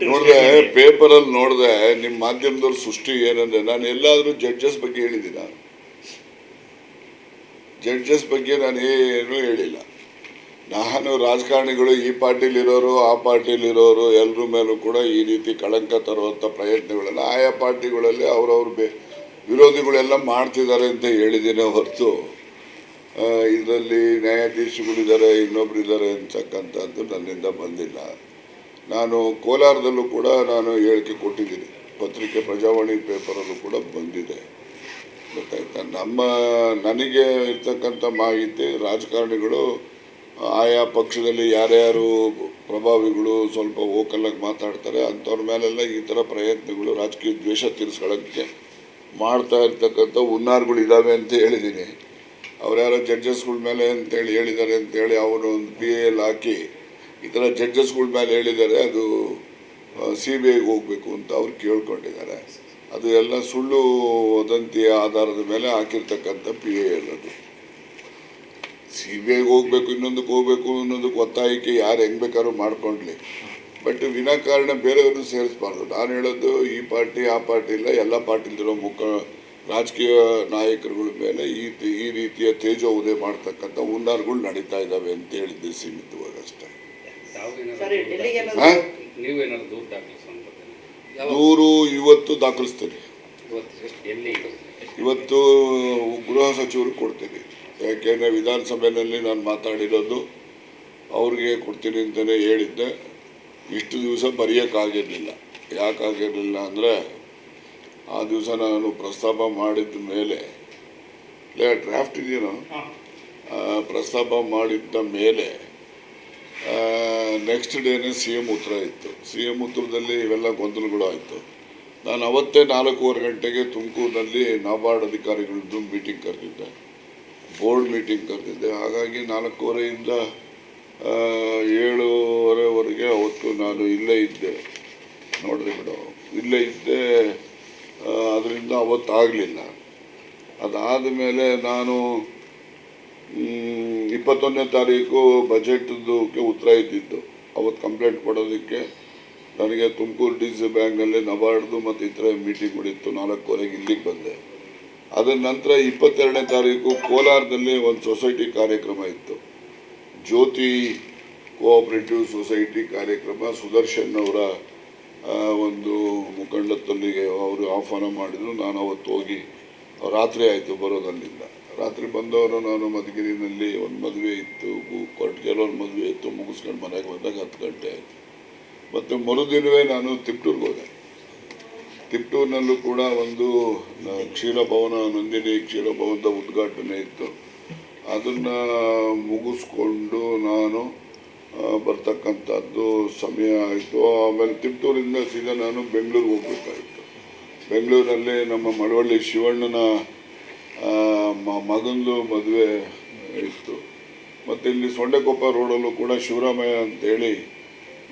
ನೋಡಿದೆ ಪೇಪರಲ್ಲಿ ನೋಡಿದೆ ನಿಮ್ಮ ಮಾಧ್ಯಮದವ್ರ ಸೃಷ್ಟಿ ಏನಂದ್ರೆ ನಾನು ಎಲ್ಲಾದರೂ ಜಡ್ಜಸ್ ಬಗ್ಗೆ ಹೇಳಿದ್ದೀನ? ಜಡ್ಜಸ್ ಬಗ್ಗೆ ನಾನು ಏನೂ ಹೇಳಿಲ್ಲ. ನಾನು ರಾಜಕಾರಣಿಗಳು ಈ ಪಾರ್ಟಿಲಿರೋರು ಆ ಪಾರ್ಟಿಲಿರೋರು ಎಲ್ಲರ ಮೇಲೂ ಕೂಡ ಈ ರೀತಿ ಕಳಂಕ ತರುವಂಥ ಪ್ರಯತ್ನಗಳೆಲ್ಲ ಆಯಾ ಪಾರ್ಟಿಗಳಲ್ಲಿ ಅವರವ್ರ ವಿರೋಧಿಗಳೆಲ್ಲ ಮಾಡ್ತಿದ್ದಾರೆ ಅಂತ ಹೇಳಿದ್ದೀನಿ ಹೊರತು ಇದರಲ್ಲಿ ನ್ಯಾಯಾಧೀಶಗಳಿದ್ದಾರೆ ಇನ್ನೊಬ್ರು ಇದ್ದಾರೆ ಅಂತಕ್ಕಂಥದ್ದು ನನ್ನಿಂದ ಬಂದಿಲ್ಲ. ನಾನು ಕೋಲಾರದಲ್ಲೂ ಕೂಡ ನಾನು ಹೇಳಿಕೆ ಕೊಟ್ಟಿದ್ದೀನಿ, ಪತ್ರಿಕೆ ಪ್ರಜಾವಾಣಿ ಪೇಪರಲ್ಲೂ ಕೂಡ ಬಂದಿದೆ. ಗೊತ್ತಾಯ್ತಾ? ನನಗೆ ಇರ್ತಕ್ಕಂಥ ಮಾಹಿತಿ ರಾಜಕಾರಣಿಗಳು ಆಯಾ ಪಕ್ಷದಲ್ಲಿ ಯಾರ್ಯಾರು ಪ್ರಭಾವಿಗಳು ಸ್ವಲ್ಪ ಓಕಲಾಗಿ ಮಾತಾಡ್ತಾರೆ ಅಂಥವ್ರ ಮೇಲೆಲ್ಲ ಈ ಥರ ಪ್ರಯತ್ನಗಳು ರಾಜಕೀಯ ದ್ವೇಷ ತೀರಿಸ್ಕೊಳ್ಳೋಕ್ಕೆ ಮಾಡ್ತಾ ಇರ್ತಕ್ಕಂಥ ಹುನ್ನಾರಗಳು ಇದ್ದಾವೆ ಅಂತ ಹೇಳಿದ್ದೀನಿ. ಅವ್ರು ಯಾರೋ ಜಡ್ಜಸ್ಗಳ ಮೇಲೆ ಅಂತೇಳಿ ಹೇಳಿದ್ದಾರೆ ಅಂತೇಳಿ ಅವರು ಒಂದು PA ಹಾಕಿ ಈ ಥರ ಜಡ್ಜಸ್ಗಳ ಮೇಲೆ ಹೇಳಿದ್ದಾರೆ, ಅದು CBIಗೆ ಹೋಗಬೇಕು ಅಂತ ಅವ್ರು ಕೇಳ್ಕೊಂಡಿದ್ದಾರೆ. ಅದು ಎಲ್ಲ ಸುಳ್ಳು ವದಂತಿಯ ಆಧಾರದ ಮೇಲೆ ಹಾಕಿರ್ತಕ್ಕಂಥ PA ಅನ್ನೋದು. CBIಗೆ ಹೋಗಬೇಕು, ಇನ್ನೊಂದಕ್ಕೆ ಹೋಗಬೇಕು ಅನ್ನೋದಕ್ಕೆ ಒತ್ತಾಯಕ್ಕೆ ಯಾರು ಹೆಂಗೆ ಬೇಕಾದ್ರೂ ಮಾಡ್ಕೊಂಡ್ಲಿ, ಬಟ್ ವಿನಾಕಾರಣ ಬೇರೆಯವ್ರನ್ನ ಸೇರಿಸಬಾರ್ದು. ನಾನು ಹೇಳೋದು ಈ ಪಾರ್ಟಿ ಆ ಪಾರ್ಟಿ ಇಲ್ಲ, ಎಲ್ಲ ಪಾರ್ಟಿಲಿರೋ ರಾಜಕೀಯ ನಾಯಕರುಗಳ ಮೇಲೆ ಈ ರೀತಿಯ ತೇಜೋವಧೆ ಮಾಡ್ತಕ್ಕಂಥ ಹುನ್ನಾರಗಳು ನಡೀತಾ ಇದ್ದಾವೆ ಅಂತ ಹೇಳಿದ್ದೆ ಸೀಮಿತವಾಗಿ ಅಷ್ಟೇ. ದೂರು ಇವತ್ತು ದಾಖಲಿಸ್ತೇನೆ, ಇವತ್ತು ಗೃಹ ಸಚಿವರಿಗೆ ಕೊಡ್ತೀನಿ. ಯಾಕೆಂದರೆ ವಿಧಾನಸಭೆಯಲ್ಲಿ ನಾನು ಮಾತಾಡಿರೋದು ಅವ್ರಿಗೆ ಕೊಡ್ತೀನಿ ಅಂತಲೇ ಹೇಳಿದ್ದೆ. ಇಷ್ಟು ದಿವಸ ಬರೆಯೋಕ್ಕಾಗಿರಲಿಲ್ಲ. ಯಾಕಾಗಿರಲಿಲ್ಲ ಅಂದರೆ ಆ ದಿವಸ ನಾನು ಪ್ರಸ್ತಾಪ ಮಾಡಿದ ಮೇಲೆ ಡ್ರಾಫ್ಟ್ ಇದೆಯೋ ಪ್ರಸ್ತಾಪ ಮಾಡಿದ್ದ ಮೇಲೆ ನೆಕ್ಸ್ಟ್ ಡೇನೇ CM ಉತ್ತರ ಇತ್ತು. CM ಉತ್ತರದಲ್ಲಿ ಇವೆಲ್ಲ ಗೊಂದಲಗಳು ಆಯಿತು. ನಾನು ಅವತ್ತೇ 4:15 ಗಂಟೆಗೆ ತುಮಕೂರಿನಲ್ಲಿ ನಾಬಾರ್ಡ್ ಅಧಿಕಾರಿಗಳದ್ದು ಮೀಟಿಂಗ್ ಕರೆದಿದ್ದೆ, ಬೋರ್ಡ್ ಮೀಟಿಂಗ್ ಕರೆದಿದ್ದೆ. ಹಾಗಾಗಿ 4:15ರಿಂದ 7:30ವರೆಗೆ ಅವತ್ತು ನಾನು ಇಲ್ಲೇ ಇದ್ದೆ. ನೋಡಿರಿ ಬಿಡು, ಇಲ್ಲೇ ಇದ್ದೆ. ಅದರಿಂದ ಅವತ್ತಾಗಲಿಲ್ಲ. ಅದಾದ ಮೇಲೆ ನಾನು 21ನೇ ತಾರೀಕು ಬಜೆಟ್ದಕ್ಕೆ ಉತ್ತರ ಇದ್ದಿದ್ದು. ಅವತ್ತು ಕಂಪ್ಲೇಂಟ್ ಕೊಡೋದಕ್ಕೆ ನನಗೆ ತುಮಕೂರು DC ಬ್ಯಾಂಕ್ನಲ್ಲಿ ನಬಾರ್ಡ್ದು ಮತ್ತು ಇತರ ಮೀಟಿಂಗ್ಗಳಿತ್ತು. 4:15ಗೆ ಇಲ್ಲಿಗೆ ಬಂದೆ. ಅದರ ನಂತರ 22ನೇ ತಾರೀಕು ಕೋಲಾರದಲ್ಲಿ ಒಂದು ಸೊಸೈಟಿ ಕಾರ್ಯಕ್ರಮ ಇತ್ತು, ಜ್ಯೋತಿ ಕೋಆಪರೇಟಿವ್ ಸೊಸೈಟಿ ಕಾರ್ಯಕ್ರಮ. ಸುದರ್ಶನ್ ಅವರ ಒಂದು ಮುಖಂಡತ್ವದಲ್ಲಿಗೆ ಅವರು ಆಹ್ವಾನ ಮಾಡಿದರು. ನಾನು ಅವತ್ತು ಹೋಗಿ ರಾತ್ರಿ ಆಯಿತು ಬರೋದಲ್ಲಿಂದ. ರಾತ್ರಿ ಬಂದವರು ನಾನು ಮಧುಗಿರಿನಲ್ಲಿ ಒಂದು ಮದುವೆ ಇತ್ತು, ಕೊರಟಗೆರೆಯವ್ರ ಮದುವೆ ಇತ್ತು, ಮುಗಿಸ್ಕೊಂಡು ಮನೆಗೆ ಬಂದಾಗ 10 ಗಂಟೆ ಆಯಿತು. ಮತ್ತು ಮರುದಿನವೇ ನಾನು ತಿಪ್ಟೂರಿಗೆ ಹೋದೆ. ತಿಪ್ಟೂರಿನಲ್ಲೂ ಕೂಡ ಒಂದು ಕ್ಷೀರಭವನ, ನಂದಿನಿ ಕ್ಷೀರಭವನದ ಉದ್ಘಾಟನೆ ಇತ್ತು. ಅದನ್ನು ಮುಗಿಸ್ಕೊಂಡು ನಾನು ಬರ್ತಕ್ಕಂಥದ್ದು ಸಮಯ ಆಯಿತು. ಆಮೇಲೆ ತಿಪ್ಟೂರಿಂದ ಸೀದಾ ನಾನು ಬೆಂಗಳೂರಿಗೆ ಹೋಗಬೇಕಾಯಿತು. ಬೆಂಗಳೂರಲ್ಲಿ ನಮ್ಮ ಮಳವಳ್ಳಿ ಶಿವಣ್ಣನ ಮಗಂದು ಮದುವೆ ಇತ್ತು. ಮತ್ತು ಇಲ್ಲಿ ಸೊಂಡೆಕೊಪ್ಪ ರೋಡಲ್ಲೂ ಕೂಡ ಶಿವರಾಮಯ್ಯ ಅಂತೇಳಿ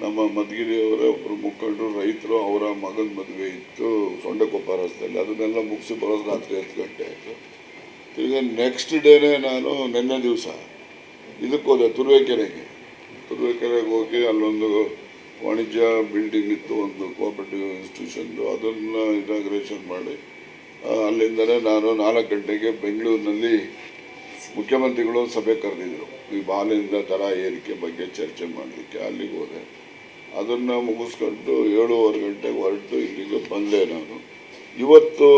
ನಮ್ಮ ಮಧುಗಿರಿಯವರ ಒಬ್ಬರು ಮುಖಂಡರು, ರೈತರು, ಅವರ ಮಗನ ಮದುವೆ ಇತ್ತು ಸೊಂಡೆಕೊಪ್ಪ ರಸ್ತೆಯಲ್ಲಿ. ಅದನ್ನೆಲ್ಲ ಮುಗಿಸಿ ಬರೋದು ರಾತ್ರಿ 10 ಗಂಟೆ ಆಯಿತು. ಈಗ ನೆಕ್ಸ್ಟ್ ಡೇನೇ ನಾನು ನಿನ್ನೆ ದಿವಸ ಇದಕ್ಕೆ ಹೋದೆ, ತುರುವೇಕೆರೆಗೆ ಹೋಗಿ ಅಲ್ಲೊಂದು ವಾಣಿಜ್ಯ ಬಿಲ್ಡಿಂಗ್ ಇತ್ತು, ಒಂದು ಕೋಆಪರೇಟಿವ್ ಇನ್ಸ್ಟಿಟ್ಯೂಷನ್ದು. ಅದನ್ನು ಇನಾಗ್ರೇಷನ್ ಮಾಡಿ ಅಲ್ಲಿಂದಲೇ ನಾನು 4 ಗಂಟೆಗೆ ಬೆಂಗಳೂರಿನಲ್ಲಿ ಮುಖ್ಯಮಂತ್ರಿಗಳು ಸಭೆ ಕರೆದಿದ್ದರು ಈ ಹಾಲಿನ ದರ ಏರಿಕೆ ಬಗ್ಗೆ ಚರ್ಚೆ ಮಾಡಲಿಕ್ಕೆ. ಅಲ್ಲಿಗೆ ಹೋದೆ. ಅದನ್ನು ಮುಗಿಸ್ಕೊಂಡು 7:15 ಗಂಟೆಗೆ ಹೊರಟು ಇಲ್ಲಿಗೆ ಬಂದೆ. ನಾನು ಇವತ್ತು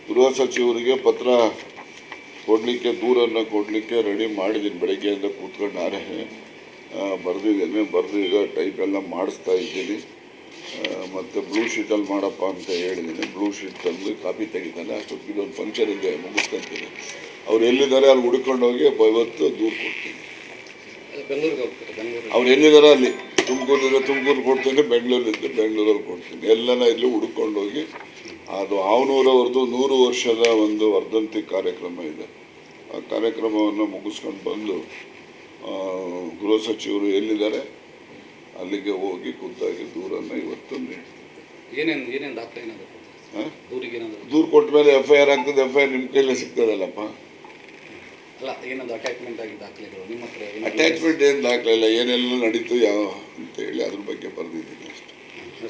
ಗೃಹ ಸಚಿವರಿಗೆ ಪತ್ರ ಕೊಡಲಿಕ್ಕೆ, ದೂರನ್ನು ಕೊಡಲಿಕ್ಕೆ ರೆಡಿ ಮಾಡಿದ್ದೀನಿ. ಬೆಳಗ್ಗೆಯಿಂದ ಕೂತ್ಕೊಂಡು ನಾನೇ ಬರೆದಿದ್ದೇನೆ. ಬರೆದು ಈಗ ಟೈಪ್ ಎಲ್ಲ ಮಾಡಿಸ್ತಾ ಇದ್ದೀನಿ. ಮತ್ತು ಬ್ಲೂ ಶೀಟಲ್ಲಿ ಮಾಡಪ್ಪ ಅಂತ ಹೇಳಿದ್ದೀನಿ. ಬ್ಲೂ ಶೀಟ್ ತಂದು ಕಾಪಿ ತೆಗಿತಾನೆ. ಅಷ್ಟೊತ್ತಿಗೆ ಇದೊಂದು ಫಂಕ್ಷನ್ ಇದೆ, ಮುಗಿಸ್ಕೊತೀನಿ. ಅವ್ರು ಎಲ್ಲಿದ್ದಾರೆ ಅಲ್ಲಿ ಹುಡ್ಕೊಂಡು ಹೋಗಿ ಇವತ್ತು ದೂರು ಕೊಡ್ತೀನಿ. ಅವ್ರು ಎಲ್ಲಿದ್ದಾರೆ ಅಲ್ಲಿ ತುಮಕೂರು ಕೊಡ್ತೀನಿ, ಬೆಂಗಳೂರಿದ್ದೆ ಬೆಂಗಳೂರಲ್ಲಿ ಕೊಡ್ತೀನಿ. ಎಲ್ಲನ ಇಲ್ಲಿ ಹುಡ್ಕೊಂಡು ಹೋಗಿ ಅದು ಆವನೂರವ್ರದ್ದು 100 ವರ್ಷದ ಒಂದು ವರ್ಧಂತಿ ಕಾರ್ಯಕ್ರಮ ಇದೆ. ಆ ಕಾರ್ಯಕ್ರಮವನ್ನು ಮುಗಿಸ್ಕೊಂಡು ಬಂದು ಗೃಹ ಸಚಿವರು ಎಲ್ಲಿದ್ದಾರೆ ಅಲ್ಲಿಗೆ ಹೋಗಿ ಖುದ್ದಾಗಿ ದೂರನ್ನು ಇವತ್ತು ಏನೇನು ದಾಖಲೆ ದೂರು ಕೊಟ್ಟ ಮೇಲೆ FIR ಆಗ್ತದೆ. FIR ನಿಮ್ಮ ಕೈಲೇ ಸಿಗ್ತದಲ್ಲಪ್ಪ. ಅಲ್ಲ, ಏನದು ಅಟ್ಯಾಚ್ಮೆಂಟ್ ಆಗಿ ದಾಖಲೆಗಳು ನಿಮ್ಮ ಹತ್ರ? ಅಟ್ಯಾಚ್ಮೆಂಟ್ ಏನು ದಾಖಲೆ ಇಲ್ಲ, ಏನೆಲ್ಲ ನಡೀತು ಯಾವ ಅಂತೇಳಿ ಅದ್ರ ಬಗ್ಗೆ ಬರೆದಿದ್ದೀನಿ ಅಷ್ಟೇ.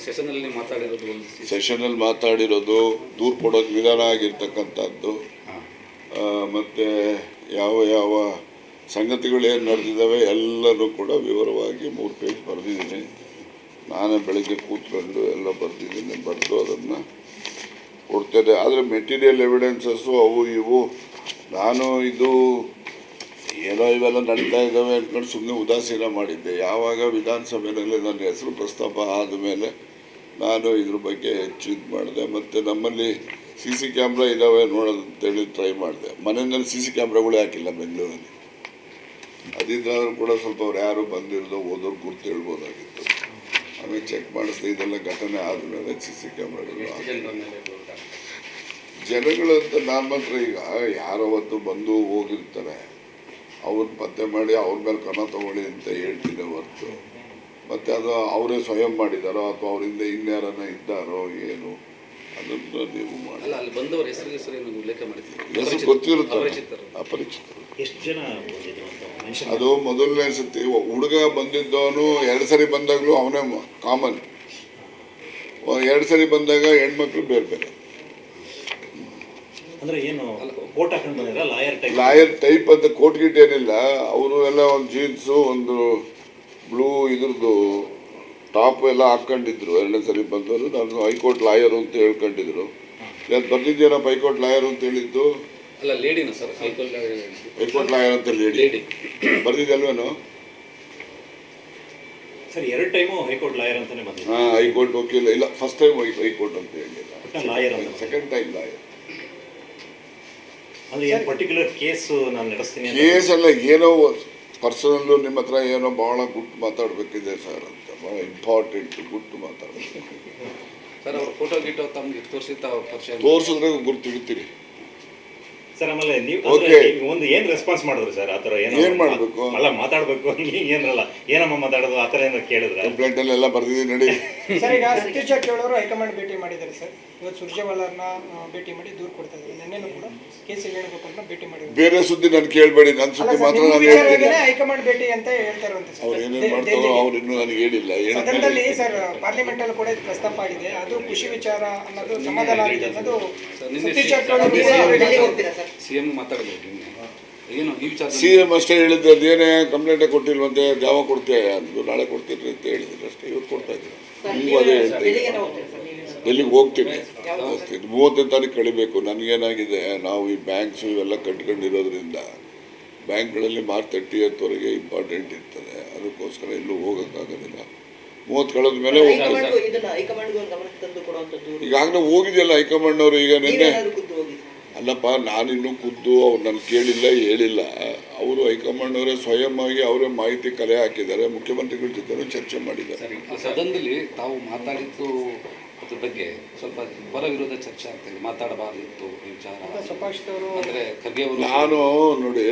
ಸೆಷನಲ್ಲಿ ಮಾತಾಡಿರೋದು ಒಂದು ಸೆಷನಲ್ಲಿ ಮಾತಾಡಿರೋದು, ದೂರು ಕೊಡೋದು ನಿಧಾನ ಆಗಿರ್ತಕ್ಕಂಥದ್ದು, ಮತ್ತು ಯಾವ ಯಾವ ಸಂಗತಿಗಳು ಏನು ನಡೆದಿದ್ದಾವೆ ಎಲ್ಲನೂ ಕೂಡ ವಿವರವಾಗಿ 3 ಪೇಜ್ ಬರೆದಿದ್ದೀನಿ. ನಾನೇ ಬೆಳಗ್ಗೆ ಕೂತ್ಕೊಂಡು ಎಲ್ಲ ಬರೆದಿದ್ದೀನಿ. ಬರೆದು ಅದನ್ನು ಕೊಡ್ತೇನೆ. ಆದರೆ ಮೆಟೀರಿಯಲ್ ಎವಿಡೆನ್ಸಸ್ಸು ಅವು ಇವು ನಾನು ಇದು ಏನೋ ಇವೆಲ್ಲ ನಡೀತಾ ಇದ್ದಾವೆ ಅಂದ್ಕೊಂಡು ಸುಮ್ಮನೆ ಉದಾಸೀನ ಮಾಡಿದ್ದೆ. ಯಾವಾಗ ವಿಧಾನಸಭೆಯಲ್ಲಿ ನನ್ನ ಹೆಸರು ಪ್ರಸ್ತಾಪ ಆದಮೇಲೆ ನಾನು ಇದ್ರ ಬಗ್ಗೆ ಹೆಚ್ಚು ಇದು ಮಾಡಿದೆ. ಮತ್ತು ನಮ್ಮಲ್ಲಿ CC ಕ್ಯಾಮ್ರಾ ಇದ್ದಾವೆ ನೋಡೋದಂತೇಳಿ ಟ್ರೈ ಮಾಡಿದೆ. ಮನೆಯಲ್ಲಿ CC ಕ್ಯಾಮ್ರಾಗಳೇ ಹಾಕಿಲ್ಲ ಬೆಂಗಳೂರಲ್ಲಿ. ಅದಿದ್ದರೂ ಕೂಡ ಸ್ವಲ್ಪ ಅವ್ರು ಯಾರು ಬಂದಿರೋದು ಹೋದವ್ರು ಗುರ್ತು ಹೇಳ್ಬೋದಾಗಿತ್ತು. ಆಮೇಲೆ ಚೆಕ್ ಮಾಡಿಸ್ದೆ. ಇದೆಲ್ಲ ಘಟನೆ ಆದಮೇಲೆ CC ಕ್ಯಾಮ್ರಾಗಳು ಜನಗಳಂತ ನಾನು ಮಾತ್ರ ಈಗ ಯಾರೋ ಹೊತ್ತು ಬಂದು ಹೋಗಿರ್ತಾರೆ, ಅವ್ರನ್ನ ಪತ್ತೆ ಮಾಡಿ ಅವ್ರ ಮೇಲೆ ಕ್ರಮ ತಗೊಳ್ಳಿ ಅಂತ ಹೇಳ್ತೀನಿ ಹೊರತು ಮತ್ತು ಅದು ಅವರೇ ಸ್ವಯಂ ಮಾಡಿದಾರೋ ಅಥವಾ ಅವರಿಂದ ಇನ್ಯಾರನ್ನ ಇದ್ದಾರೋ ಏನು ಅದನ್ನು ನೀವು ಮಾಡಿ. ಅಲ್ಲಿ ಬಂದವರ ಹೆಸರು ಉಲ್ಲೇಖ ಮಾಡಿದ್ದೀವಿ. ಹೆಸರು ಗೊತ್ತಿರುತ್ತಾರೆ, ಅಪರಿಚಿತರು. ಎಷ್ಟು ಜನ ಬಂದಿದ್ರು ಅಂತ ಅದು ಮೊದಲನೇ ಸತಿ ಹುಡುಗ ಬಂದಿದ್ದವನು 2 ಸರಿ ಬಂದಾಗಲೂ ಅವನೇ ಕಾಮನ್. 2 ಸರಿ ಬಂದಾಗ ಹೆಣ್ಮಕ್ಳು ಬೇರೆ ಬೇರೆ. ಅಂದ್ರೆ ಏನು ಕೋಟ್ ಹಾಕೊಂಡು ಬಂದಿರ ಲಾಯರ್ ಟೈಪ್ ಅಂತ ಕೋಟ್ ಗಿಟ್ ಏನಿಲ್ಲ. ಅವರು ಎಲ್ಲ ಒಂದು ಜೀನ್ಸು, ಒಂದು ಬ್ಲೂ ಇದ್ರದ್ದು ಟಾಪ್ ಎಲ್ಲ ಹಾಕ್ಕೊಂಡಿದ್ರು. 2ನೇ ಸರಿ ಬಂದವರು ನಾನು ಹೈಕೋರ್ಟ್ ಲಾಯರು ಅಂತ ಹೇಳ್ಕೊಂಡಿದ್ರು. ನಾನು ಬಂದಿದ್ದೇನಪ್ಪ ಹೈಕೋರ್ಟ್ ಲಾಯರ್ ಅಂತ ಹೇಳಿದ್ದು. ಅಲ್ಲ ಲೇಡಿನ ಸರ್, ಹೈಕೋರ್ಟ್ ಲಾಯರ್ ಅಂತ ಲೇಡಿ ಬರ್ದಿದ್ದಲ್ವೇನು? ಸರ್ 2 ಟೈಮು ಹೈಕೋರ್ಟ್ ಲಾಯರ್ ಅಂತಾನೆ ಬಂದಿದ್ರು. ಹಾಂ, ಹೈಕೋರ್ಟ್ ವಕೀಲ ಇಲ್ಲ. ಫಸ್ಟ್ ಟೈಮ್ ಹೈಕೋರ್ಟ್ ಅಂತ ಹೇಳಿಲ್ಲ, ಲಾಯರ್ ಅಂತ. Second time lawyer. ಅಂದ್ರೆ ಏನು ಪರ್ಟಿಕ್ಯುಲರ್ ಕೇಸು ನಾನು ನಡೆಸ್ತೀನಿ ಕೇಸ್ ಅಲ್ಲ, ಏನೋ ಪರ್ಸನಲ್ಲು ನಿಮ್ಮ ಹತ್ರ ಏನೋ ಭಾಳ ಗುಟ್ಟು ಮಾತಾಡಬೇಕಿದೆ ಸರ್ ಅಂತ, ಭಾಳ ಇಂಪಾರ್ಟೆಂಟ್ ಗುಟ್ಟು ಮಾತಾಡಬೇಕು ಸರ್. ಅವ್ರ ಫೋಟೋ ಗೀಟೋ ತಮ್ಗೆ ತೋರಿಸಿದ್ರೆ ಗುರ್ತು ಹಿಡಿತೀರಿ ಸರ್. ಆಮೇಲೆ ನೀವು ಒಂದು ಏನು ರೆಸ್ಪಾನ್ಸ್ ಮಾಡಿದ್ರು ಸರ್? ಆ ಥರ ಏನು ಮಾಡಬೇಕು ಅಲ್ಲ ಮಾತಾಡಬೇಕು ಏನಲ್ಲ, ಏನಮ್ಮ ಮಾತಾಡೋದು ಆ ಥರ ಏನಾದ್ರು ಕೇಳಿದ್ರೆ? ಕಂಪ್ಲೇಂಟಲ್ಲೆಲ್ಲ ಬರ್ದಿದ್ದೀನಿ ನೋಡಿ ಸರ್. ಈಗ ಸತೀಶ್ ಜಾರಕಿಹೊಳಿ ಅವರು ಹೈಕಮಾಂಡ್ ಭೇಟಿ ಮಾಡಿದ್ದಾರೆ ಸರ್. ಇವತ್ತು ಸುರ್ಜೇವಾಲಾರನ್ನ ಭೇಟಿ ಮಾಡಿ ದೂರು ಕೊಡ್ತಾ ಇದ್ದಾರೆ. ನಿನ್ನೆನೂ ಕೂಡ KC ವೇಣುಗೋಪಾಲ್ನ ಭೇಟಿ ಮಾಡಿದ್ದಾರೆ. ಬೇರೆ ಸುದ್ದಿ ನಾನು ಕೇಳಬೇಡಿ, ನನ್ನ ಸುದ್ದಿ ಮಾತ್ರ ನಾನು ಹೇಳ್ತೀನಿ. ಹೈಕಮಾಂಡ್ ಭೇಟಿ ಅಂತ ಹೇಳ್ತಾರಂತೆ ಸರ್. ಅವ್ರು ಏನೇನು ಮಾಡ್ತಾರೋ ಅವ್ರು ಇನ್ನೂ ನನಗೆ ಹೇಳಿಲ್ಲ. ಸದನದಲ್ಲಿ ಸರ್ ಪಾರ್ಲಿಮೆಂಟ್ ಅಲ್ಲಿ ಕೂಡ ಪ್ರಸ್ತಾಪ ಆಗಿದೆ. ಅದು ಖುಷಿ ವಿಚಾರ ಅನ್ನೋದು ಸಮಾಧಾನ ಆಗಿದೆ ಅನ್ನೋದು ಸತೀಶ್ ಜಾರಕಿಹೊಳಿ CM ಮಾತಾಡಬೇಕು. ಏನು ಈ ವಿಚಾರ CM ಅಷ್ಟೇ ಹೇಳಿದ್ದು. ಅದೇನೇ ಕಂಪ್ಲೇಂಟೇ ಕೊಟ್ಟಿಲ್ವಂತೆ, ಯಾವ ಕೊಡ್ತೀಯ ಅಂದು ನಾಳೆ ಕೊಡ್ತೀನಿ ಅಂತ ಹೇಳಿದ್ರು ಅಷ್ಟೇ. ಇವತ್ತು ಕೊಡ್ತಾ ಇದ್ದೀನಿ. ನಿಮಗೂ ಅದೇ ಹೇಳ್ತೀನಿ. ಎಲ್ಲಿಗೆ ಹೋಗ್ತೀನಿ 30ನೇ ತಾರೀಕು ಕಳಿಬೇಕು. ನನಗೇನಾಗಿದೆ, ನಾವು ಈ ಬ್ಯಾಂಕ್ಸ್ ಇವೆಲ್ಲ ಕಟ್ಕೊಂಡಿರೋದ್ರಿಂದ ಬ್ಯಾಂಕ್ಗಳಲ್ಲಿ ಮಾರ್ಚ್ 30th ಇಂಪಾರ್ಟೆಂಟ್ ಇರ್ತದೆ. ಅದಕ್ಕೋಸ್ಕರ ಎಲ್ಲೂ ಹೋಗೋಕ್ಕಾಗೋದಿಲ್ಲ. 30 ಕಳೆದ ಮೇಲೆ ಈಗಾಗಲೇ ಹೋಗಿದೆಯಲ್ಲ ಹೈಕಮಾಂಡ್ನವರು. ಈಗ ನಿನ್ನೆ ಅಲ್ಲಪ್ಪ, ನಾನಿನ್ನೂ ಖುದ್ದು ಅವ್ರು ನನ್ನ ಕೇಳಿಲ್ಲ, ಹೇಳಿಲ್ಲ. ಅವರು ಹೈಕಮಾಂಡ್ನವರೇ ಸ್ವಯಂ ಆಗಿ ಅವರೇ ಮಾಹಿತಿ ಕಲೆ ಹಾಕಿದ್ದಾರೆ. ಮುಖ್ಯಮಂತ್ರಿಗಳ ಜೊತೆ ಚರ್ಚೆ ಮಾಡಿದ್ದಾರೆ. ಸದನದಲ್ಲಿ ತಾವು ಮಾತಾಡಿದ್ದು ಅದ್ರ ಬಗ್ಗೆ ಸ್ವಲ್ಪ ಪರ ವಿರೋಧ ಚರ್ಚೆ ಆಗ್ತದೆ. ಮಾತಾಡಬಾರ್ದಿತ್ತು ಈ ವಿಚಾರ ಅಂದರೆ ಖರ್ಗೆ ಅವರು. ನಾನು ನೋಡಿ,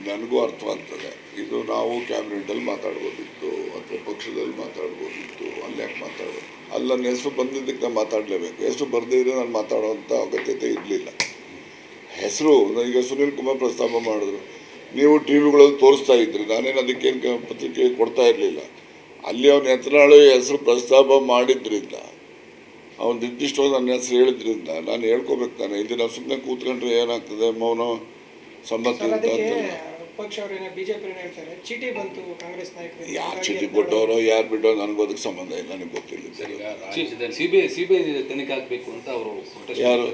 ನನಗೂ ಅರ್ಥ ಆಗ್ತದೆ. ಇದು ನಾವು ಕ್ಯಾಬಿನೆಟಲ್ಲಿ ಮಾತಾಡ್ಬೋದಿತ್ತು ಅಥವಾ ಪಕ್ಷದಲ್ಲಿ ಮಾತಾಡ್ಬೋದಿತ್ತು. ಅಲ್ಲಿ ಯಾಕೆ ಮಾತಾಡೋದು? ಅಲ್ಲಿ ನನ್ನ ಹೆಸರು ಬಂದಿದ್ದಕ್ಕೆ ನಾನು ಮಾತಾಡಲೇಬೇಕು. ಹೆಸರು ಬರೆದಿದ್ರೆ ನಾನು ಮಾತಾಡೋವಂಥ ಅಗತ್ಯತೆ ಇರಲಿಲ್ಲ. ಹೆಸರು ಈಗ ಸುನೀಲ್ ಕುಮಾರ್ ಪ್ರಸ್ತಾಪ ಮಾಡಿದ್ರು, ನೀವು TVಗಳಲ್ಲಿ ತೋರಿಸ್ತಾ ಇದ್ರಿ. ನಾನೇನು ಅದಕ್ಕೇನು ಪತ್ರಿಕೆ ಕೊಡ್ತಾ ಇರಲಿಲ್ಲ. ಅಲ್ಲಿ ಅವನ ಹೆಸರು ಪ್ರಸ್ತಾಪ ಮಾಡಿದ್ರಿಂದ, ಅವನು ನಿರ್ದಿಷ್ಟವಾಗಿ ನನ್ನ ಹೆಸರು ಹೇಳಿದ್ರಿಂದ ನಾನು ಹೇಳ್ಕೋಬೇಕು ತಾನೆ. ಇದು ನಾವು ಸುಮ್ಮನೆ ಕೂತ್ಕೊಂಡ್ರೆ ಏನಾಗ್ತದೆ, ಮೌನ ಸಮ್ಮತಿ ಅಂತ ಚೀಟಿ ಬಂತು ಕಾಂಗ್ರೆಸ್ ನಾಯಕರು. ಯಾರು ಚೀಟಿ ಕೊಟ್ಟವರೋ ಯಾರು ಬಿಟ್ಟೋ ನನಗೂ ಅದಕ್ಕೆ ಸಂಬಂಧ ಇಲ್ಲ, ನನಗೆ ಗೊತ್ತಿಲ್ಲ. ಸಿಬಿಐ ತನಿಖೆ ಆಗಬೇಕು ಅಂತ ಅವರು. ಯಾರು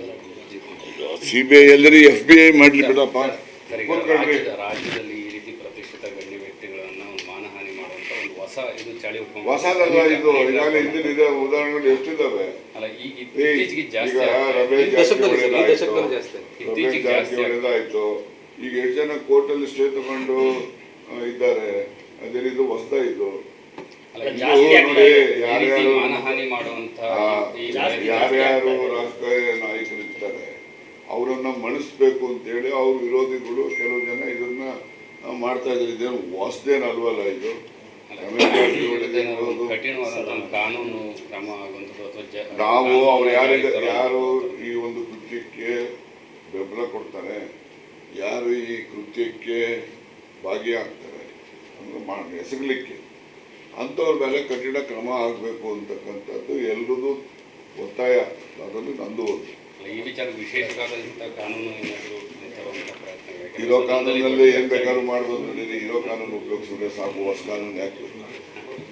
CBI ಎಲ್ಲರೂ FBI ಮಾಡಲಿ ಬಿಡಪ್ಪ. ರಾಜ್ಯದಲ್ಲಿ ಈ ರೀತಿ ಪ್ರತಿಷ್ಠಿತ ಗಣ್ಯ ವ್ಯಕ್ತಿಗಳನ್ನು ಒಂದು ಮಾನಹಾನಿ ಮಾಡುವಂತ ಒಂದು ಹೊಸ ಇದು ಚಾಳಿ ಹೊಸದಲ್ಲ ಇದು. ಈಗಾಗಲೇ ಹಿಂದಿನ ಉದಾಹರಣೆಗಳು ಎಷ್ಟಿದ್ದಾವೆ. ಅಲ್ಲ, ಈಗ ಇತ್ತೀಚೆಗೆ ಜಾಸ್ತಿ ರಮೇಶ್ ಜಾರಕಿಹೊಳಿ ಆಯ್ತು. ಈಗ 8 ಜನ ಕೋರ್ಟಲ್ಲಿ ಸ್ಟೇ ತಗೊಂಡು ಇದ್ದಾರೆ. ಅದೇ ರೀತಿ ಹೊಸದ ಇದು. ಮಾನಹಾನಿ ಮಾಡುವಂತ ಯಾರ್ಯಾರು ರಾಜಕೀಯ ನಾಯಕರಿರ್ತಾರೆ ಅವರನ್ನ ಮಣಿಸ್ಬೇಕು ಅಂತೇಳಿ ಅವ್ರ ವಿರೋಧಿಗಳು ಕೆಲವು ಜನ ಇದನ್ನ ಮಾಡ್ತಾ ಇದ್ದಾರೆ. ಇದೇನು ಹೊಸದೇನಲ್ವಲ್ಲ ಇದು. ಕಠಿಣವಾದಂತಹ ಕಾನೂನು ಕ್ರಮ ಆಗುವಂಥದ್ದು. ನಾವು ಅವ್ರು ಯಾರು ಈ ಒಂದು ಕೃತ್ಯಕ್ಕೆ ಬೆಂಬಲ ಕೊಡ್ತಾರೆ, ಯಾರು ಈ ಕೃತ್ಯಕ್ಕೆ ಭಾಗಿಯಾಗ್ತಾರೆ ಅಂದ್ರೆ ಎಸಗಲಿಕ್ಕೆ, ಅಂಥವ್ರ ಮೇಲೆ ಕಠಿಣ ಕ್ರಮ ಆಗಬೇಕು ಅಂತಕ್ಕಂಥದ್ದು ಒತ್ತಾಯ ಅದರಲ್ಲಿ ನಂದು ಒಂದು. ಈ ವಿಚಾರ ವಿಶೇಷವಾದಂಥ ಕಾನೂನು ಏನಾದರೂ ತರುವಂಥ ಪ್ರಯತ್ನ ಇರೋ ಕಾನೂನಲ್ಲಿ ಏನು ಬೇಕಾದ್ರೂ ಮಾಡ್ಬೋದು. ನಡೀರಿ, ಇರೋ ಕಾನೂನು ಉಪಯೋಗಿಸಿದ್ರೆ ಸಾಕು, ಹೊಸ ಕಾನೂನು ಯಾಕೆ ಬೇಕು?